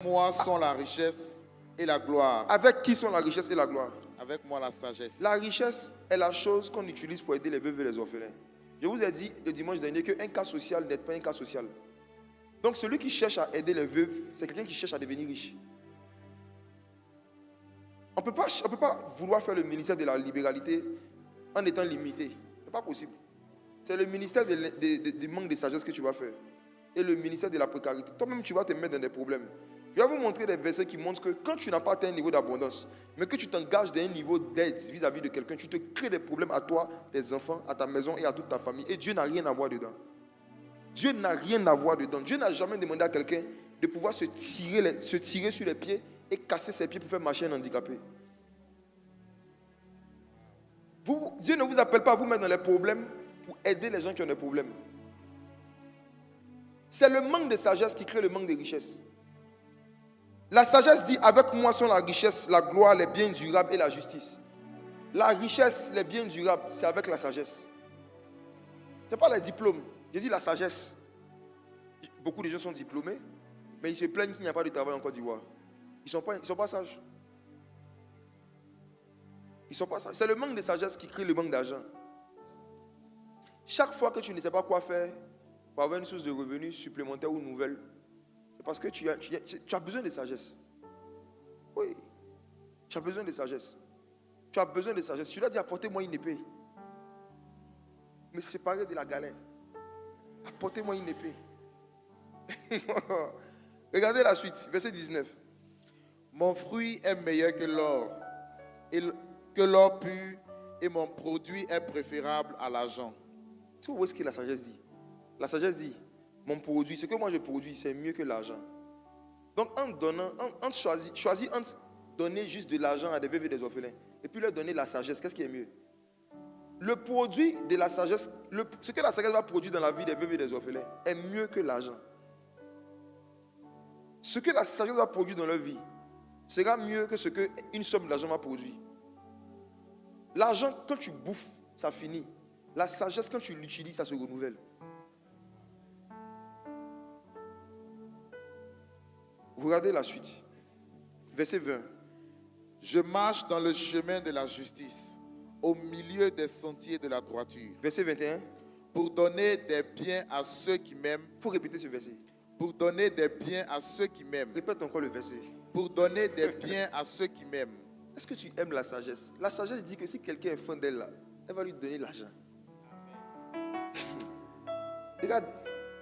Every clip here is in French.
Moi sont la richesse et la gloire. Avec qui sont la richesse et la gloire? Avec moi la sagesse. La richesse est la chose qu'on utilise pour aider les veuves et les orphelins. Je vous ai dit le dimanche dernier qu'un cas social n'est pas un cas social. Donc celui qui cherche à aider les veuves, c'est quelqu'un qui cherche à devenir riche. On ne peut pas vouloir faire le ministère de la libéralité en étant limité. Ce n'est pas possible. C'est le ministère du manque de sagesse que tu vas faire. Et le ministère de la précarité. Toi-même, tu vas te mettre dans des problèmes. Je vais vous montrer des versets qui montrent que quand tu n'as pas atteint un niveau d'abondance, mais que tu t'engages dans un niveau d'aide vis-à-vis de quelqu'un, tu te crées des problèmes à toi, tes enfants, à ta maison et à toute ta famille. Et Dieu n'a rien à voir dedans. Dieu n'a rien à voir dedans. Dieu n'a jamais demandé à quelqu'un de pouvoir se tirer sur les pieds et casser ses pieds pour faire marcher un handicapé. Dieu ne vous appelle pas à vous mettre dans les problèmes pour aider les gens qui ont des problèmes. C'est le manque de sagesse qui crée le manque de richesse. La sagesse dit, avec moi sont la richesse, la gloire, les biens durables et la justice. La richesse, les biens durables, c'est avec la sagesse. Ce n'est pas les diplômes. Je dis la sagesse. Beaucoup de gens sont diplômés, mais ils se plaignent qu'il n'y a pas de travail en Côte d'Ivoire. Ils ne sont pas sages. Ils sont pas sages. C'est le manque de sagesse qui crée le manque d'argent. Chaque fois que tu ne sais pas quoi faire pour avoir une source de revenus supplémentaire ou nouvelle, c'est parce que tu as besoin de sagesse. Oui. Tu as besoin de sagesse. Tu as besoin de sagesse. Tu dois dire, apportez-moi une épée. Me séparer de la galère. Apportez-moi une épée. Regardez la suite, verset 19. Mon fruit est meilleur que l'or, que l'or pur, et mon produit est préférable à l'argent. Tu vois ce que la sagesse dit? La sagesse dit, mon produit, ce que moi je produis, c'est mieux que l'argent. Donc en donnant, choisis entre donner juste de l'argent à des veuves et des orphelins, et puis leur donner la sagesse, qu'est-ce qui est mieux? Le produit de la sagesse, ce que la sagesse va produire dans la vie des veuves et des orphelins est mieux que l'argent. Ce que la sagesse va produire dans leur vie sera mieux que ce qu'une somme d'argent va produire. L'argent, quand tu bouffes, ça finit. La sagesse, quand tu l'utilises, ça se renouvelle. Regardez la suite. Verset 20. Je marche dans le chemin de la justice, au milieu des sentiers de la droiture. Verset 21. Pour donner des biens à ceux qui m'aiment. Il faut répéter ce verset. Pour donner des biens à ceux qui m'aiment. Répète encore le verset. Pour donner des biens à ceux qui m'aiment. Est-ce que tu aimes la sagesse? La sagesse dit que si quelqu'un est fan d'elle, elle va lui donner l'argent. Regarde,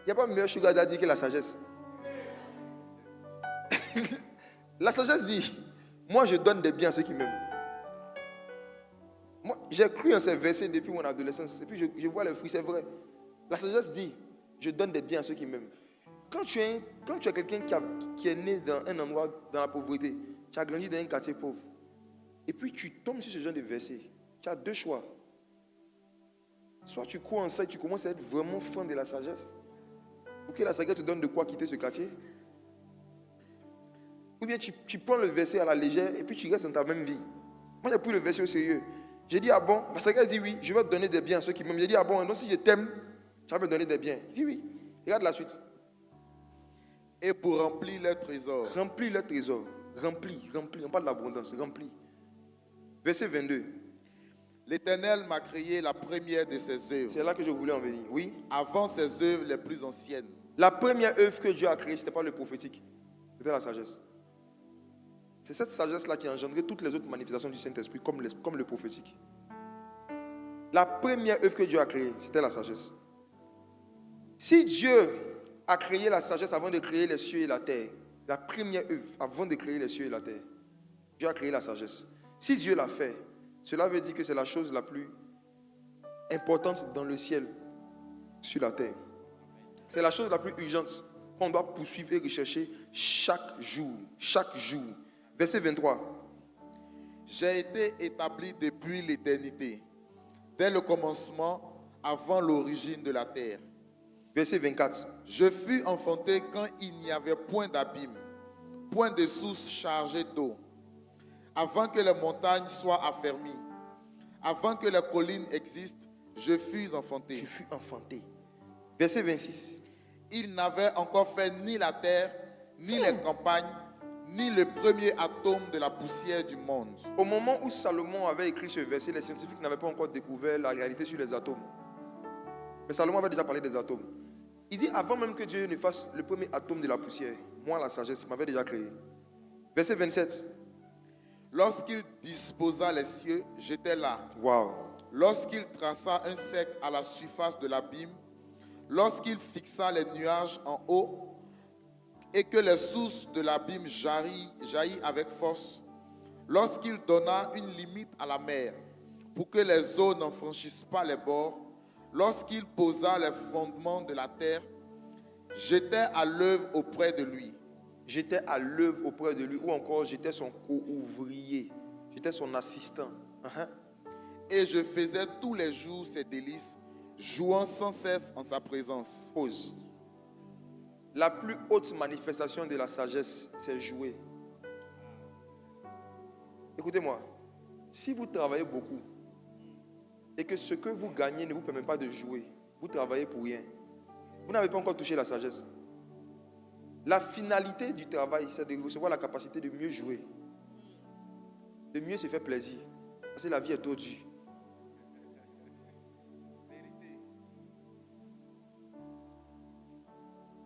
il n'y a pas meilleur sugar daddy que la sagesse. La sagesse dit, moi je donne des biens à ceux qui m'aiment. Moi, j'ai cru en ces versets depuis mon adolescence. Et puis je vois les fruits, c'est vrai. La sagesse dit, je donne des biens à ceux qui m'aiment. Quand tu es quelqu'un qui est né dans un endroit dans la pauvreté, tu as grandi dans un quartier pauvre, et puis tu tombes sur ce genre de verset, tu as deux choix. Soit tu cours en ça et tu commences à être vraiment fan de la sagesse, pour que la sagesse te donne de quoi quitter ce quartier. Ou bien tu prends le verset à la légère et puis tu restes dans ta même vie. Moi j'ai pris le verset au sérieux. J'ai dit, ah bon, la sagesse dit oui, je vais te donner des biens à ceux qui m'aiment. J'ai dit, ah bon, donc si je t'aime, tu vas me donner des biens. Il dit oui. Regarde la suite. Et pour remplir leur trésor. Remplis leur trésor. Remplis. On parle de l'abondance. Remplis. Verset 22. L'Éternel m'a créé la première de ses œuvres. C'est là que je voulais en venir. Oui. Avant ses œuvres les plus anciennes. La première œuvre que Dieu a créée, ce n'était pas le prophétique. C'était la sagesse. C'est cette sagesse-là qui a engendré toutes les autres manifestations du Saint-Esprit, comme le prophétique. La première œuvre que Dieu a créée, c'était la sagesse. Si Dieu a créé la sagesse avant de créer les cieux et la terre, la première œuvre avant de créer les cieux et la terre, Dieu a créé la sagesse. Si Dieu l'a fait, cela veut dire que c'est la chose la plus importante dans le ciel, sur la terre. C'est la chose la plus urgente qu'on doit poursuivre et rechercher chaque jour. Chaque jour. Verset 23. J'ai été établi depuis l'éternité, dès le commencement, avant l'origine de la terre. Verset 24. Je fus enfanté quand il n'y avait point d'abîme, point de source chargée d'eau, avant que les montagnes soient affermies, avant que les collines existent, je fus enfanté. Je fus enfanté. Verset 26. Il n'avait encore fait ni la terre, ni les campagnes, ni le premier atome de la poussière du monde. Au moment où Salomon avait écrit ce verset, les scientifiques n'avaient pas encore découvert la réalité sur les atomes. Mais Salomon avait déjà parlé des atomes. Il dit, avant même que Dieu ne fasse le premier atome de la poussière, moi, la sagesse, m'avait déjà créé. Verset 27. Lorsqu'il disposa les cieux, j'étais là. Waouh. Lorsqu'il traça un cercle à la surface de l'abîme, lorsqu'il fixa les nuages en haut, et que les sources de l'abîme jaillit avec force, lorsqu'il donna une limite à la mer, pour que les eaux n'en franchissent pas les bords, lorsqu'il posa les fondements de la terre, j'étais à l'œuvre auprès de lui. J'étais à l'œuvre auprès de lui, ou encore j'étais son co-ouvrier, j'étais son assistant. Et je faisais tous les jours ses délices, jouant sans cesse en sa présence. Pause. La plus haute manifestation de la sagesse, c'est jouer. Écoutez-moi, si vous travaillez beaucoup et que ce que vous gagnez ne vous permet pas de jouer, vous travaillez pour rien. Vous n'avez pas encore touché la sagesse. La finalité du travail, c'est de recevoir la capacité de mieux jouer, de mieux se faire plaisir. Parce que la vie est tordue.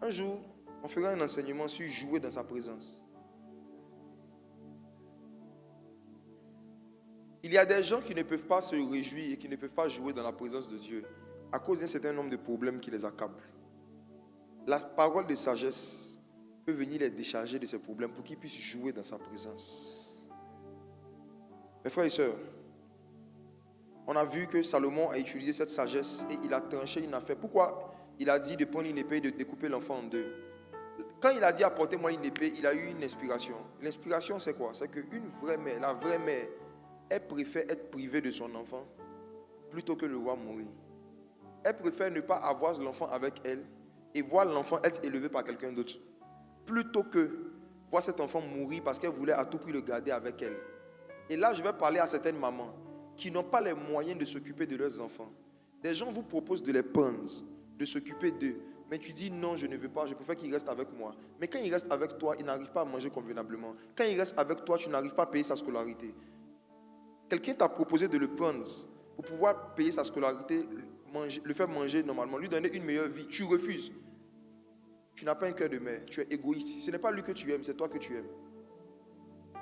Un jour, on fera un enseignement sur jouer dans sa présence. Il y a des gens qui ne peuvent pas se réjouir et qui ne peuvent pas jouer dans la présence de Dieu à cause d'un certain nombre de problèmes qui les accablent. La parole de sagesse peut venir les décharger de ces problèmes pour qu'ils puissent jouer dans sa présence. Mes frères et sœurs, on a vu que Salomon a utilisé cette sagesse et il a tranché une affaire. Pourquoi il a dit de prendre une épée et de découper l'enfant en deux? Quand il a dit apportez-moi une épée, il a eu une inspiration. L'inspiration, c'est quoi? C'est qu'une vraie mère, la vraie mère, elle préfère être privée de son enfant plutôt que le voir mourir. Elle préfère ne pas avoir l'enfant avec elle et voir l'enfant être élevé par quelqu'un d'autre plutôt que voir cet enfant mourir parce qu'elle voulait à tout prix le garder avec elle. Et là, je vais parler à certaines mamans qui n'ont pas les moyens de s'occuper de leurs enfants. Des gens vous proposent de les prendre, de s'occuper d'eux. Mais tu dis non, je ne veux pas, je préfère qu'il reste avec moi. Mais quand il reste avec toi, il n'arrive pas à manger convenablement. Quand il reste avec toi, tu n'arrives pas à payer sa scolarité. Quelqu'un t'a proposé de le prendre pour pouvoir payer sa scolarité, le faire manger normalement, lui donner une meilleure vie. Tu refuses. Tu n'as pas un cœur de mère, tu es égoïste. Ce n'est pas lui que tu aimes, c'est toi que tu aimes.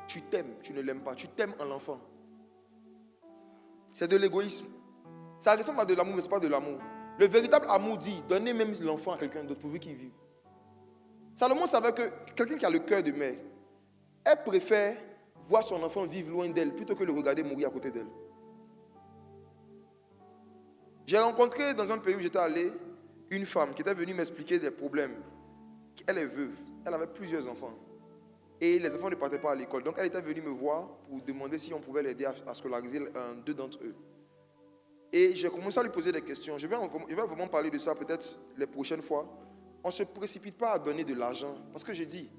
Tu t'aimes, tu ne l'aimes pas. Tu t'aimes en l'enfant. C'est de l'égoïsme. Ça ressemble à de l'amour, mais ce n'est pas de l'amour. Le véritable amour dit, donnez même l'enfant à quelqu'un d'autre pourvu qu'il vive. Salomon savait que quelqu'un qui a le cœur de mère, elle préfère voir son enfant vivre loin d'elle plutôt que le regarder mourir à côté d'elle. J'ai rencontré dans un pays où j'étais allé une femme qui était venue m'expliquer des problèmes. Elle est veuve, elle avait plusieurs enfants. Et les enfants ne partaient pas à l'école. Donc elle était venue me voir pour demander si on pouvait l'aider à scolariser deux d'entre eux. Et j'ai commencé à lui poser des questions. Je vais vraiment parler de ça peut-être les prochaines fois. On ne se précipite pas à donner de l'argent. Parce que je dis,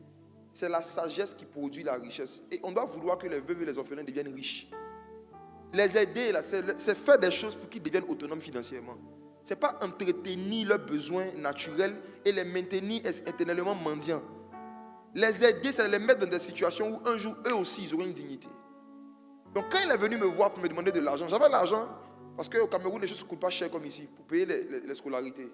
c'est la sagesse qui produit la richesse. Et on doit vouloir que les veuves et les orphelins deviennent riches. Les aider, c'est faire des choses pour qu'ils deviennent autonomes financièrement. Ce n'est pas entretenir leurs besoins naturels et les maintenir éternellement mendiants. Les aider, c'est les mettre dans des situations où un jour, eux aussi, ils auront une dignité. Donc quand il est venu me voir pour me demander de l'argent, j'avais l'argent. Parce qu'au Cameroun, les choses ne coûtent pas cher comme ici pour payer les scolarités.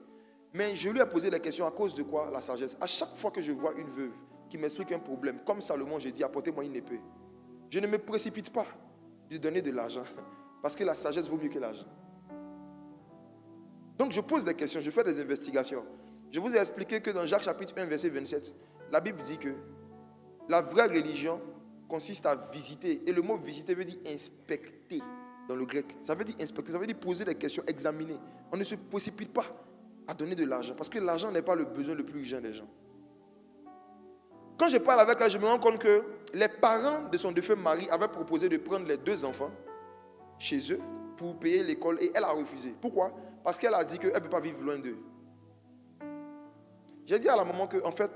Mais je lui ai posé la question à cause de quoi? La sagesse. À chaque fois que je vois une veuve qui m'explique un problème, comme Salomon, j'ai dit, apportez-moi une épée. Je ne me précipite pas de donner de l'argent. Parce que la sagesse vaut mieux que l'argent. Donc je pose des questions, je fais des investigations. Je vous ai expliqué que dans Jacques chapitre 1, verset 27, la Bible dit que la vraie religion consiste à visiter. Et le mot visiter veut dire inspecter. Dans le grec, ça veut dire inspecter, ça veut dire poser des questions, examiner. On ne se précipite pas à donner de l'argent parce que l'argent n'est pas le besoin le plus urgent des gens. Quand je parle avec elle, je me rends compte que les parents de son défunt mari avaient proposé de prendre les deux enfants chez eux pour payer l'école et elle a refusé. Pourquoi? Parce qu'elle a dit qu'elle ne veut pas vivre loin d'eux. J'ai dit à la maman que, en fait,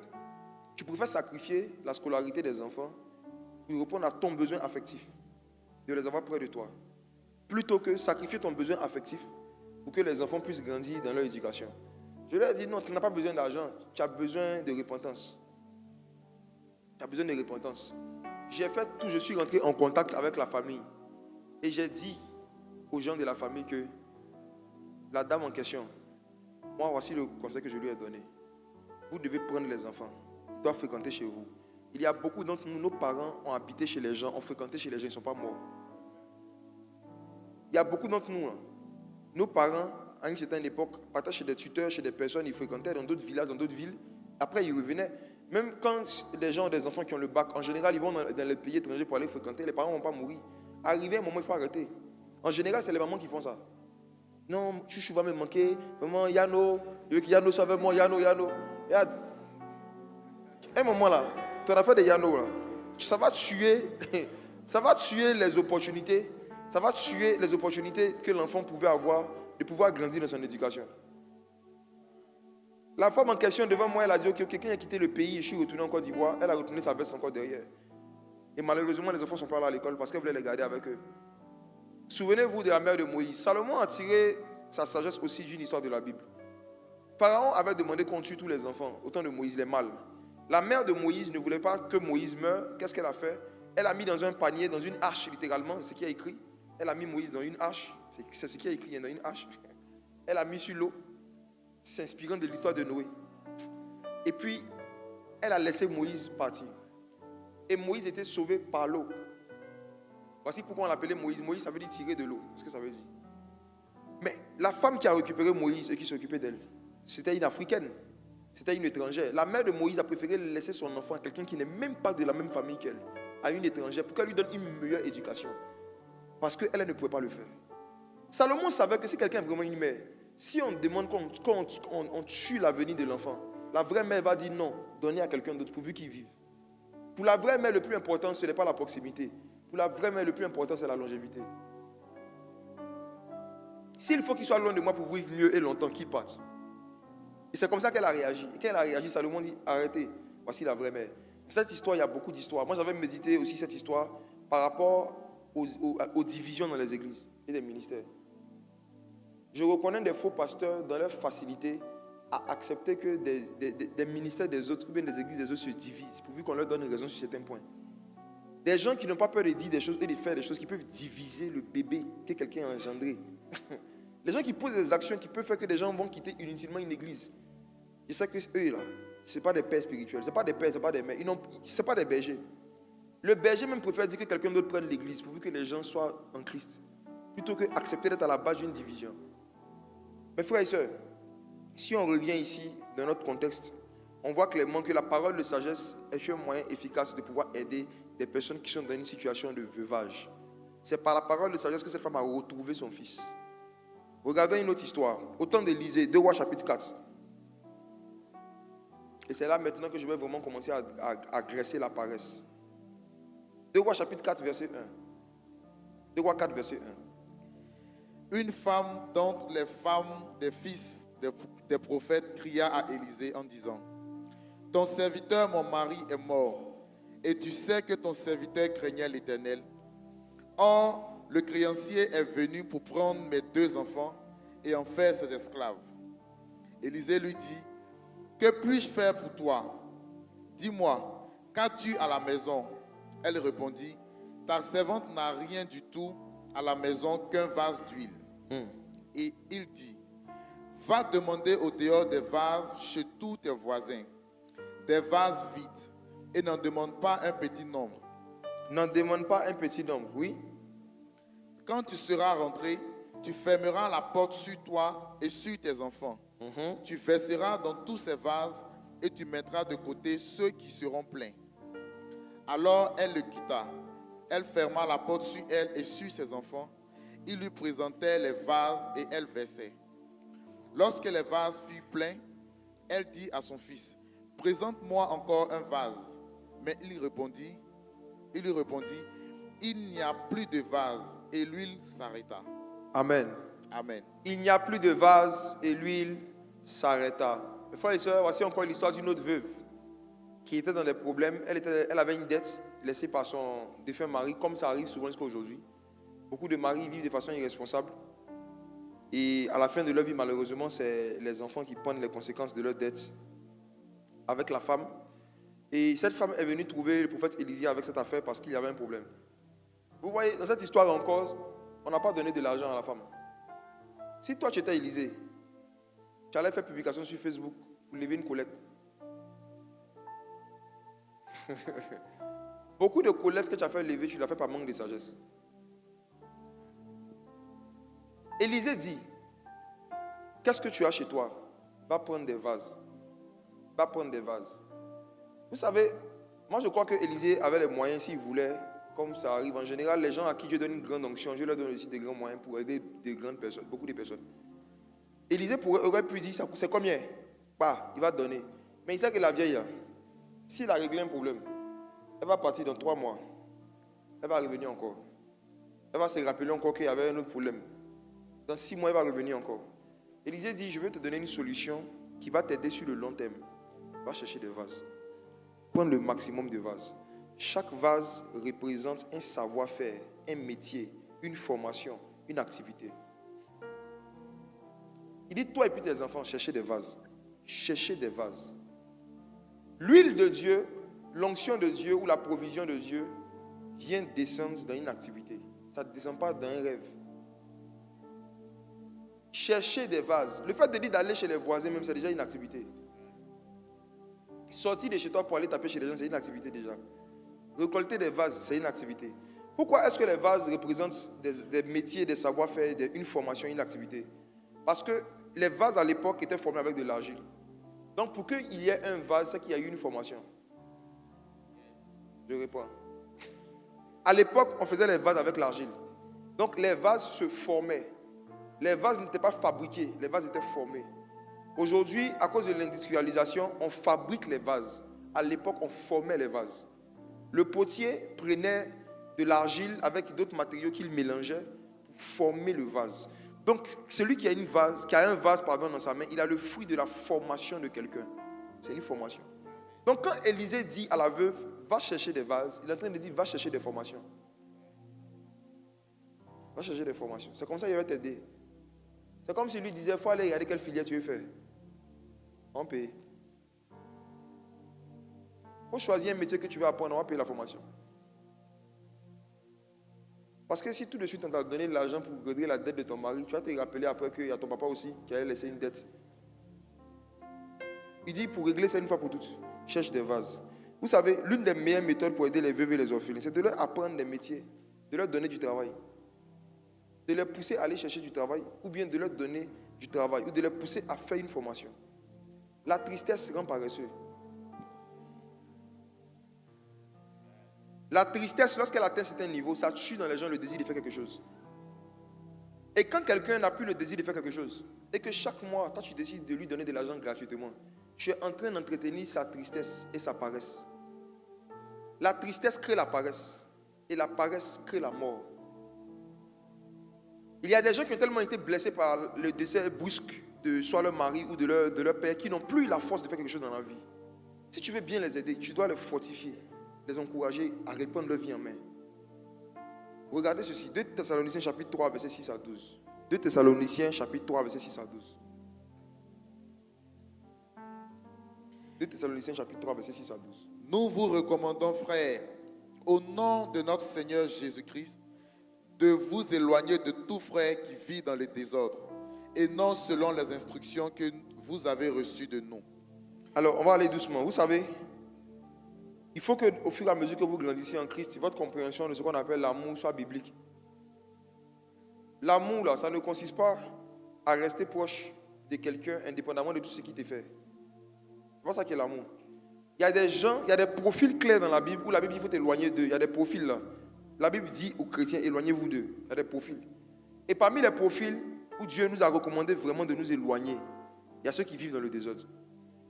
tu préfères sacrifier la scolarité des enfants pour répondre à ton besoin affectif, de les avoir près de toi, plutôt que sacrifier ton besoin affectif pour que les enfants puissent grandir dans leur éducation. Je leur ai dit, non, tu n'as pas besoin d'argent, tu as besoin de repentance. Tu as besoin de repentance. J'ai fait tout, je suis rentré en contact avec la famille. Et j'ai dit aux gens de la famille que la dame en question, moi voici le conseil que je lui ai donné. Vous devez prendre les enfants. Ils doivent fréquenter chez vous. Il y a beaucoup d'entre nous, nos parents ont habité chez les gens, ont fréquenté chez les gens, ils ne sont pas morts. Il y a beaucoup d'entre nous, nos parents, à une certaine époque, partaient chez des tuteurs, chez des personnes, ils fréquentaient dans d'autres villages, dans d'autres villes. Après, ils revenaient. Même quand les gens ont des enfants qui ont le bac, en général, ils vont dans les pays étrangers pour aller fréquenter. Les parents ne vont pas mourir. Arrivé à un moment, il faut arrêter. En général, c'est les mamans qui font ça. Non, chouchou va me manquer. Maman, Yano, Yano, ça veut moi, Yano. Regarde. Un moment là, ton affaire de Yano là, ça va tuer les opportunités. Ça va tuer les opportunités que l'enfant pouvait avoir de pouvoir grandir dans son éducation. La femme en question devant moi, elle a dit ok, quelqu'un a quitté le pays, je suis retourné en Côte d'Ivoire, elle a retourné sa veste encore derrière. Et malheureusement, les enfants ne sont pas allés à l'école parce qu'elle voulait les garder avec eux. Souvenez-vous de la mère de Moïse. Salomon a tiré sa sagesse aussi d'une histoire de la Bible. Pharaon avait demandé qu'on tue tous les enfants, autant de Moïse, les mâles. La mère de Moïse ne voulait pas que Moïse meure. Qu'est-ce qu'elle a fait? Elle a mis dans un panier, dans une hache, littéralement, c'est ce qui a écrit. Elle a mis Moïse dans une hache. C'est ce qui a écrit, dans une hache. Elle a mis sur l'eau, s'inspirant de l'histoire de Noé. Et puis, elle a laissé Moïse partir. Et Moïse était sauvé par l'eau. Voici pourquoi on l'appelait Moïse. Moïse, ça veut dire tirer de l'eau. C'est ce que ça veut dire. Mais la femme qui a récupéré Moïse et qui s'occupait d'elle, c'était une Africaine. C'était une étrangère. La mère de Moïse a préféré laisser son enfant à quelqu'un qui n'est même pas de la même famille qu'elle, à une étrangère, pour qu'elle lui donne une meilleure éducation. Parce qu'elle ne pouvait pas le faire. Salomon savait que si quelqu'un est vraiment une mère, si on demande qu'on tue l'avenir de l'enfant, la vraie mère va dire non, donnez à quelqu'un d'autre pourvu qu'il vive. Pour la vraie mère, le plus important, ce n'est pas la proximité. Pour la vraie mère, le plus important, c'est la longévité. S'il faut qu'il soit loin de moi pour vivre mieux et longtemps, qu'il parte. Et c'est comme ça qu'elle a réagi. Et quand elle a réagi, Salomon dit, arrêtez, voici la vraie mère. Cette histoire, il y a beaucoup d'histoires. Moi, j'avais médité aussi cette histoire par rapport aux divisions dans les églises et des ministères. Je reconnais des faux pasteurs dans leur facilité à accepter que des ministères des autres ou bien des églises des autres se divisent, pourvu qu'on leur donne raison sur certains points. Des gens qui n'ont pas peur de dire des choses et de faire des choses qui peuvent diviser le bébé que quelqu'un a engendré. Les gens qui posent des actions qui peuvent faire que des gens vont quitter inutilement une église. Je sais que eux là, ce n'est pas des pères spirituels, ce n'est pas des pères, ce n'est pas des mères, ce n'est pas des bergers. Le berger même préfère dire que quelqu'un d'autre prenne l'église pourvu que les gens soient en Christ, plutôt que accepter d'être à la base d'une division. Mes frères et sœurs, si on revient ici dans notre contexte, on voit clairement que la parole de sagesse est un moyen efficace de pouvoir aider des personnes qui sont dans une situation de veuvage. C'est par la parole de sagesse que cette femme a retrouvé son fils. Regardons une autre histoire. Au temps d'Élisée, 2 Rois chapitre 4. Et c'est là maintenant que je vais vraiment commencer à graisser la paresse. 2 Rois chapitre 4 verset 1. 2 Rois 4 verset 1. Une femme d'entre les femmes des fils des prophètes cria à Élisée en disant, « Ton serviteur, mon mari, est mort, et tu sais que ton serviteur craignait l'Éternel. Or, le créancier est venu pour prendre mes 2 enfants et en faire ses esclaves. » Élisée lui dit, « Que puis-je faire pour toi? Dis-moi, qu'as-tu à la maison? » Elle répondit, « Ta servante n'a rien du tout à la maison qu'un vase d'huile. » Et il dit, « Va demander au dehors des vases chez tous tes voisins, des vases vides, et n'en demande pas un petit nombre. » N'en demande pas un petit nombre, oui. « Quand tu seras rentré, tu fermeras la porte sur toi et sur tes enfants. Tu verseras dans tous ces vases et tu mettras de côté ceux qui seront pleins. » Alors elle le quitta. Elle ferma la porte sur elle et sur ses enfants. Il lui présentait les vases et elle versait. Lorsque les vases furent pleins, elle dit à son fils, « Présente-moi encore un vase. » Mais il lui répondit, « Il n'y a plus de vase. » Et l'huile s'arrêta. Amen. Amen. Il n'y a plus de vase et l'huile s'arrêta. Mes frères et sœurs, voici encore l'histoire d'une autre veuve qui était dans des problèmes. Elle avait une dette laissée par son défunt mari, comme ça arrive souvent jusqu'à aujourd'hui. Beaucoup de maris vivent de façon irresponsable. Et à la fin de leur vie, malheureusement, c'est les enfants qui prennent les conséquences de leur dette avec la femme. Et cette femme est venue trouver le prophète Élisée avec cette affaire parce qu'il y avait un problème. Vous voyez, dans cette histoire encore, on n'a pas donné de l'argent à la femme. Si toi tu étais Élisée, tu allais faire publication sur Facebook pour lever une collecte. Beaucoup de collectes que tu as fait lever, tu l'as fait par manque de sagesse. Élisée dit, qu'est-ce que tu as chez toi? Va prendre des vases. Va prendre des vases. Vous savez, moi je crois que Élisée avait les moyens s'il voulait, comme ça arrive en général, les gens à qui Dieu donne une grande onction, Dieu leur donne aussi des grands moyens pour aider des grandes personnes, beaucoup de personnes. Élisée aurait pu dire, c'est combien? Bah, il va donner. Mais il sait que la vieille, s'il a réglé un problème, elle va partir dans 3 mois. Elle va revenir encore. Elle va se rappeler encore qu'il y avait un autre problème. Dans 6 mois, elle va revenir encore. Élisée dit, je vais te donner une solution qui va t'aider sur le long terme. Va chercher des vases. Prends le maximum de vases. Chaque vase représente un savoir-faire, un métier, une formation, une activité. Il dit, toi et puis tes enfants, cherchez des vases. Cherchez des vases. L'huile de Dieu, l'onction de Dieu ou la provision de Dieu vient descendre dans une activité. Ça ne descend pas dans un rêve. Chercher des vases. Le fait de dire d'aller chez les voisins, même, c'est déjà une activité. Sortir de chez toi pour aller taper chez les gens, c'est une activité déjà. Récolter des vases, c'est une activité. Pourquoi est-ce que les vases représentent des métiers, des savoir-faire, une formation, une activité? Parce que les vases à l'époque étaient formés avec de l'argile. Donc pour qu'il y ait un vase, c'est qu'il y a eu une formation. Je réponds. À l'époque, on faisait les vases avec l'argile. Donc les vases se formaient. Les vases n'étaient pas fabriqués, les vases étaient formés. Aujourd'hui, à cause de l'industrialisation, on fabrique les vases. À l'époque, on formait les vases. Le potier prenait de l'argile avec d'autres matériaux qu'il mélangeait pour former le vase. Donc, celui qui a un vase dans sa main, il a le fruit de la formation de quelqu'un. C'est une formation. Donc, quand Élisée dit à la veuve, va chercher des vases, il est en train de dire, va chercher des formations. Va chercher des formations. C'est comme ça qu'il va t'aider. C'est comme s'il lui disait, il faut aller regarder quelle filière tu veux faire. On paye. Il faut choisir un métier que tu veux apprendre, on va payer la formation. Parce que si tout de suite on t'a donné l'argent pour régler la dette de ton mari, tu vas te rappeler après qu'il y a ton papa aussi qui allait laisser une dette. Il dit, pour régler ça une fois pour toutes, cherche des vases. Vous savez, l'une des meilleures méthodes pour aider les veuves et les orphelins, c'est de leur apprendre des métiers, de leur donner du travail. De les pousser à aller chercher du travail, ou bien de leur donner du travail, ou de les pousser à faire une formation. La tristesse rend paresseux. La tristesse, lorsqu'elle atteint un certain niveau, ça tue dans les gens le désir de faire quelque chose. Et quand quelqu'un n'a plus le désir de faire quelque chose, et que chaque mois, toi tu décides de lui donner de l'argent gratuitement, tu es en train d'entretenir sa tristesse et sa paresse. La tristesse crée la paresse, et la paresse crée la mort. Il y a des gens qui ont tellement été blessés par le décès brusque de soit leur mari ou de leur père, qui n'ont plus la force de faire quelque chose dans la vie. Si tu veux bien les aider, tu dois les fortifier, les encourager à reprendre leur vie en main. Regardez ceci, 2 Thessaloniciens chapitre 3, verset 6 à 12. 2 Thessaloniciens chapitre 3, verset 6 à 12. 2 Thessaloniciens chapitre 3, verset 6 à 12. Nous vous recommandons, frères, au nom de notre Seigneur Jésus-Christ, de vous éloigner de tout frère qui vit dans le désordre, et non selon les instructions que vous avez reçues de nous. Alors, on va aller doucement. Vous savez, il faut qu'au fur et à mesure que vous grandissez en Christ, votre compréhension de ce qu'on appelle l'amour soit biblique. L'amour, là, ça ne consiste pas à rester proche de quelqu'un indépendamment de tout ce qu'il te fait. C'est pas ça qui est l'amour. Il y a des gens, il y a des profils clairs dans la Bible où la Bible dit qu'il faut t'éloigner d'eux. Il y a des profils là. La Bible dit aux chrétiens, éloignez-vous d'eux. Il y a des profils. Et parmi les profils où Dieu nous a recommandé vraiment de nous éloigner, il y a ceux qui vivent dans le désordre.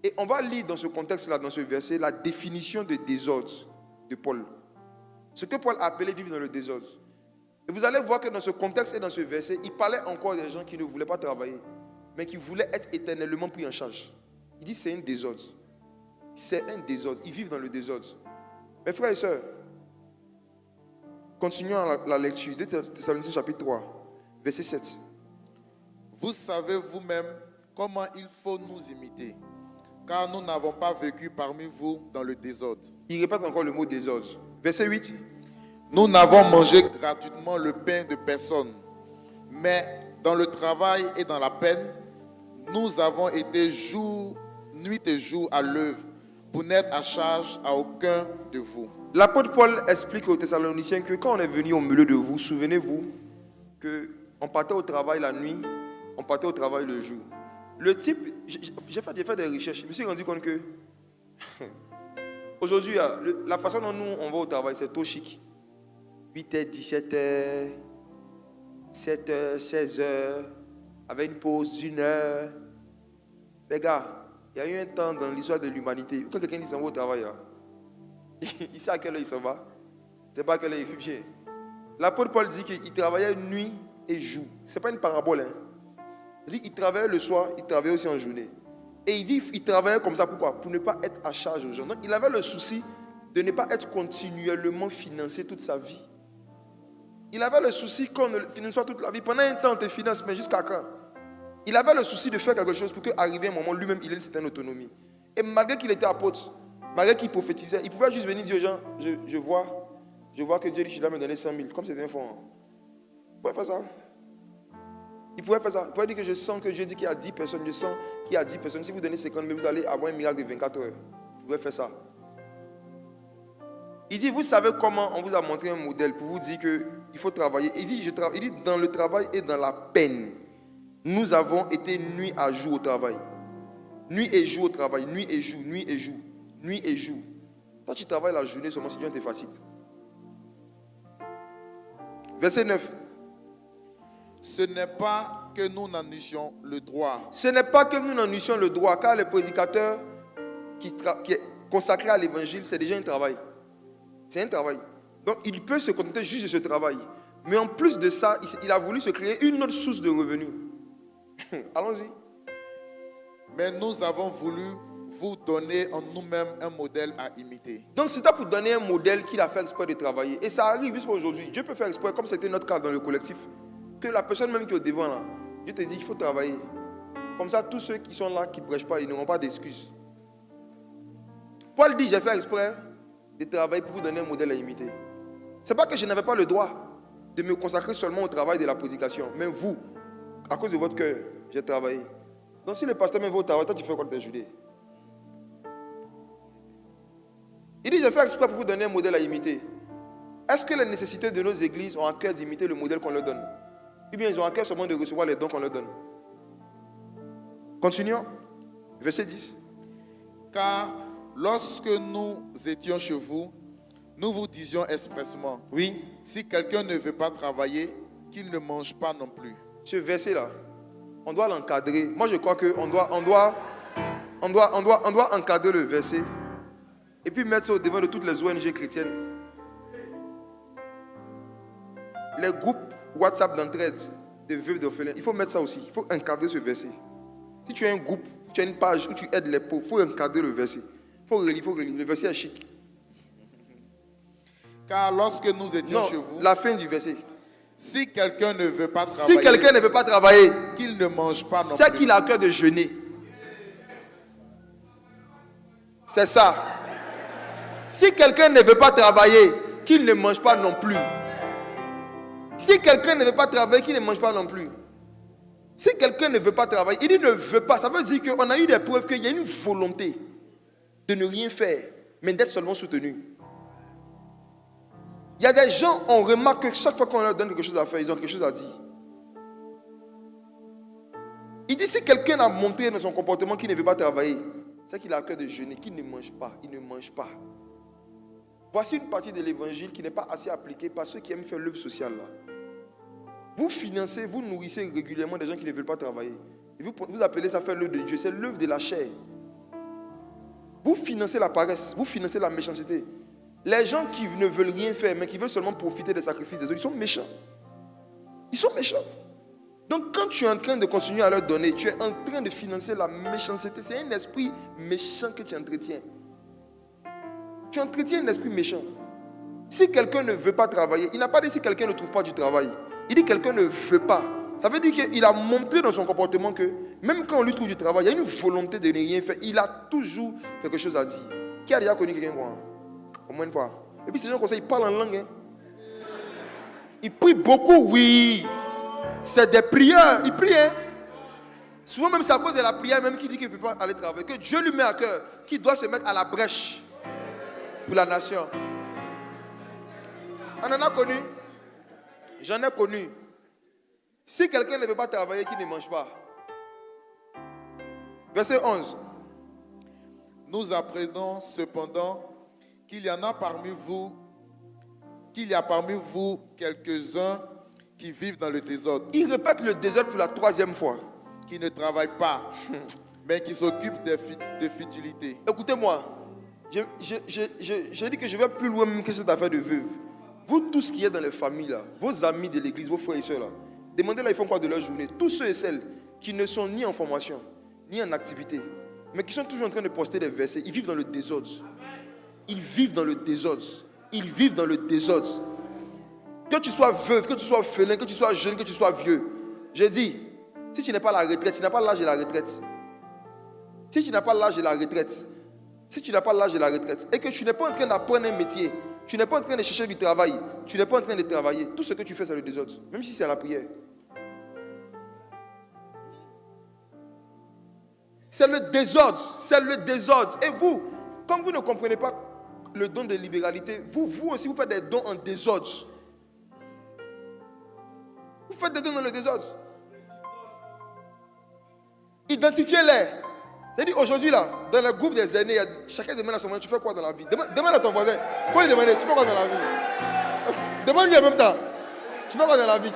Et on va lire dans ce contexte-là, dans ce verset, la définition de désordre de Paul. Ce que Paul a appelé vivre dans le désordre. Et vous allez voir que dans ce contexte et dans ce verset, il parlait encore des gens qui ne voulaient pas travailler, mais qui voulaient être éternellement pris en charge. Il dit c'est un désordre. C'est un désordre. Ils vivent dans le désordre. Mes frères et sœurs, continuons la lecture. 2 Thessaloniciens chapitre 3, verset 7. Vous savez vous-même comment il faut nous imiter. car nous n'avons pas vécu parmi vous dans le désordre. Il répète encore le mot désordre. Verset 8. Nous n'avons mangé gratuitement le pain de personne, mais dans le travail et dans la peine, nous avons été nuit et jour à l'œuvre pour n'être à charge à aucun de vous. L'apôtre Paul explique aux Thessaloniciens que quand on est venu au milieu de vous, souvenez-vous qu'on partait au travail la nuit, on partait au travail le jour. Le type, j'ai fait des recherches, je me suis rendu compte que aujourd'hui, la façon dont nous on va au travail, c'est trop chic. 8h, 17h, 7h, 16h, avec une pause d'1 heure. Les gars, il y a eu un temps dans l'histoire de l'humanité, quand quelqu'un dit s'en va au travail, il sait à quelle heure il s'en va. C'est pas à quelle heure il vient. L'apôtre Paul dit qu'il travaillait nuit et jour. Ce n'est pas une parabole. Il dit qu'il travaillait le soir, il travaillait aussi en journée. Et il dit qu'il travaillait comme ça, pourquoi? Pour ne pas être à charge aux gens. Donc il avait le souci de ne pas être continuellement financé toute sa vie. Il avait le souci qu'on ne finance pas toute la vie. Pendant un temps, on te finance, mais jusqu'à quand? Il avait le souci de faire quelque chose pour qu'arrivé un moment, lui-même, il ait une certaine autonomie. Et malgré qu'il était apôtre, malgré qu'il prophétisait, il pouvait juste venir dire aux gens, je vois que Dieu dit qu'il va me donner 100 000, comme c'était un fonds. Il pouvait faire ça. Il pouvait faire ça. Il pouvait dire que je sens que Dieu dit qu'il y a 10 personnes, je sens qu'il y a 10 personnes. Si vous donnez 50 000, vous allez avoir un miracle de 24 heures. Il pouvait faire ça. Il dit, vous savez comment on vous a montré un modèle pour vous dire qu'il faut travailler. Il dit, dans le travail et dans la peine, nous avons été nuit à jour au travail. Nuit et jour au travail, nuit et jour, nuit et jour, nuit et jour. Toi, tu travailles la journée seulement si Dieu te fatigue. Verset 9. Ce n'est pas que nous n'en eussions le droit. Ce n'est pas que nous n'en eussions le droit, car le prédicateur qui est consacré à l'évangile, c'est déjà un travail. C'est un travail. Donc, il peut se contenter juste de ce travail. Mais en plus de ça, il a voulu se créer une autre source de revenus. Allons-y. Mais nous avons voulu vous donner en nous-mêmes un modèle à imiter. Donc, c'était pour donner un modèle qu'il a fait exprès de travailler. Et ça arrive jusqu'à aujourd'hui. Dieu peut faire exprès, comme c'était notre cas dans le collectif, que la personne même qui est au devant, là, Dieu te dit qu'il faut travailler. Comme ça, tous ceux qui sont là, qui ne prêchent pas, ils n'auront pas d'excuses. Paul dit, j'ai fait exprès de travailler pour vous donner un modèle à imiter. Ce n'est pas que je n'avais pas le droit de me consacrer seulement au travail de la prédication. Mais vous, à cause de votre cœur, j'ai travaillé. Donc si le pasteur me va au travail, toi tu fais quoi de tes journées? Il dit, j'ai fait exprès pour vous donner un modèle à imiter. Est-ce que les nécessités de nos églises ont à cœur d'imiter le modèle qu'on leur donne? Ou bien ils ont à cœur seulement de recevoir les dons qu'on leur donne? Continuons. Verset 10. Car lorsque nous étions chez vous, nous vous disions expressément, Oui. si quelqu'un ne veut pas travailler, qu'il ne mange pas non plus. Ce verset-là, on doit l'encadrer. Moi, je crois qu'on doit encadrer le verset et puis mettre ça au devant de toutes les ONG chrétiennes. Les groupes WhatsApp d'entraide de veuves d'orphelins, il faut mettre ça aussi. Il faut encadrer ce verset. Si tu as un groupe, tu as une page où tu aides les pauvres, il faut encadrer le verset. Il faut relire. Le verset est chic. Car lorsque nous étions chez vous, la fin du verset. si quelqu'un ne veut pas travailler, Si quelqu'un ne veut pas travailler, qu'il ne mange pas non c'est plus. qu'il a à cœur de jeûner. C'est ça. Si quelqu'un ne veut pas travailler, qu'il ne mange pas non plus. Si quelqu'un ne veut pas travailler, qu'il ne mange pas non plus. Si quelqu'un ne veut pas travailler, il dit ne veut pas. Ça veut dire qu'on a eu des preuves qu'il y a une volonté de ne rien faire, mais d'être seulement soutenu. Il y a des gens, on remarque que chaque fois qu'on leur donne quelque chose à faire, ils ont quelque chose à dire. Il dit si quelqu'un a montré dans son comportement qu'il ne veut pas travailler, c'est qu'il a à cœur de jeûner, qu'il ne mange pas, il ne mange pas. Voici une partie de l'évangile qui n'est pas assez appliquée par ceux qui aiment faire l'œuvre sociale là. Vous financez, vous nourrissez régulièrement des gens qui ne veulent pas travailler. Et vous appelez ça faire l'œuvre de Dieu, c'est l'œuvre de la chair. Vous financez la paresse, vous financez la méchanceté. Les gens qui ne veulent rien faire, mais qui veulent seulement profiter des sacrifices des autres, ils sont méchants. Ils sont méchants. Donc quand tu es en train de continuer à leur donner, tu es en train de financer la méchanceté. C'est un esprit méchant que tu entretiens. Tu entretiens un esprit méchant. Si quelqu'un ne veut pas travailler, il n'a pas dit si quelqu'un ne trouve pas du travail. Il dit quelqu'un ne veut pas. Ça veut dire qu'il a montré dans son comportement que même quand on lui trouve du travail, il y a une volonté de ne rien faire. Il a toujours quelque chose à dire. Qui a déjà connu quelqu'un quoi? Au moins une fois. Et puis ces gens comme ça, ils parlent en langue. Hein. Ils prient beaucoup, oui. C'est des prières. Ils prient. Hein. Souvent même c'est à cause de la prière même qu'il dit qu'il ne peut pas aller travailler. Que Dieu lui met à cœur qu'il doit se mettre à la brèche pour la nation. On en a connu. J'en ai connu. Si quelqu'un ne veut pas travailler, qu'il ne mange pas. Verset 11. Nous apprenons cependant qu'il y a parmi vous quelques-uns qui vivent dans le désordre. Il répète le désordre pour la 3e fois. Qui ne travaillent pas, mais qui s'occupent des futilités. Écoutez-moi, je dis que je vais plus loin même que cette affaire de veuve. Vous tous qui êtes dans les familles, là, vos amis de l'église, vos frères et soeurs, là, demandez-leur ils font quoi de leur journée. Tous ceux et celles qui ne sont ni en formation, ni en activité, mais qui sont toujours en train de poster des versets, ils vivent dans le désordre. Ils vivent dans le désordre. Ils vivent dans le désordre. Que tu sois veuve, que tu sois orphelin, que tu sois jeune, que tu sois vieux, je dis, si tu n'es pas à la retraite, tu n'as pas l'âge de la retraite. Si tu n'as pas l'âge de la retraite, et que tu n'es pas en train d'apprendre un métier, tu n'es pas en train de chercher du travail, tu n'es pas en train de travailler, tout ce que tu fais, c'est le désordre, même si c'est la prière. C'est le désordre. Et vous, comme vous ne comprenez pas le don de libéralité, vous aussi, vous faites des dons en désordre. Vous faites des dons dans le désordre. Identifiez-les. C'est-à-dire aujourd'hui là, dans le groupe des aînés, chacun demande à son voisin, tu fais quoi dans la vie? Demande à ton voisin. Il faut lui demander, tu fais quoi dans la vie? Demande-lui en même temps. Tu fais quoi dans la vie?